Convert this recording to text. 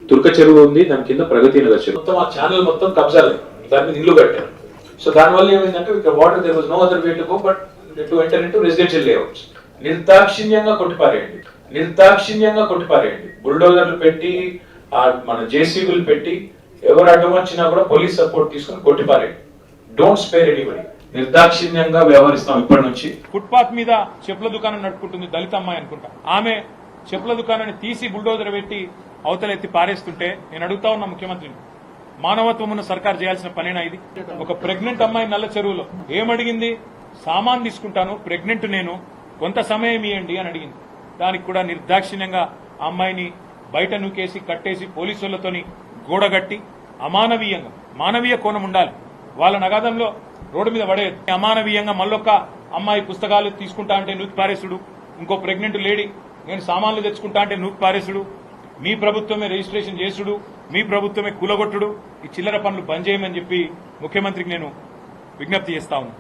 తుర్క చెరువు ఉంది, దాని కింద ప్రగతి నగర్ చెరువు మొత్తం ఆ ఛానల్ మొత్తం కబ్జాలే, దాని మీద ఇల్లు కట్టారు. సో దానివల్ల ఏమైందంటే ఇక్కడ water there was no other way to go but to enter into residential layouts. నిర్దాక్షిణ్యంగా కొట్టిపారేయండి. బుల్డోజర్లు పెట్టి మన జేసీబీలు పెట్టి ఎవరు అడ్డం వచ్చినా కూడా పోలీస్ సపోర్ట్ తీసుకుని కొట్టిపారేయండి. Don't spare anybody. నిర్దాక్షిణ్యంగా వ్యవహరిస్తాం ఇప్పటి నుంచి. ఫుట్పాత్ మీద చెప్పుల దుకాణం నడుపుకుంటుంది దళిత అమ్మాయి అనుకుంటా. ఆమె చెప్పుల దుకాణాన్ని తీసి బుల్డోజర్ పెట్టి అవతల ఎత్తి పారేస్తుంటే నేను అడుగుతా ఉన్నా ముఖ్యమంత్రిని, మానవత్వం ఉన్న సర్కార్ చేయాల్సిన పనేనా ఇది? ఒక ప్రెగ్నెంట్ అమ్మాయి నల్ల చెరువులో ఏమడిగింది? సామాన్ తీసుకుంటాను, ప్రెగ్నెంట్ నేను, కొంత సమయం ఇవ్వండి అని అడిగింది. దానికి కూడా నిర్దాక్షిణ్యంగా ఆ అమ్మాయిని బయట నూకేసి కట్టేసి పోలీసులతోని గోడగట్టి అమానవీయంగా, మానవీయ కోణం ఉండాలి వాళ్ళ నగాదంలో రోడ్డు మీద పడేది. అమానవీయంగా మళ్ళొక్క అమ్మాయి పుస్తకాలు తీసుకుంటా అంటే నూకి పారేసుడు, ఇంకో ప్రెగ్నెంట్ లేడీ నేను సామాన్లు తెచ్చుకుంటా అంటే నూకి పారేసుడు, మీ ప్రభుత్వమే రిజిస్ట్రేషన్ చేసుడు, మీ ప్రభుత్వమే కూలగొట్టుడు, ఈ చిల్లర పనులు బంద్ చేయమని చెప్పి ముఖ్యమంత్రికి నేను విజ్ఞప్తి చేస్తా ఉన్నాను.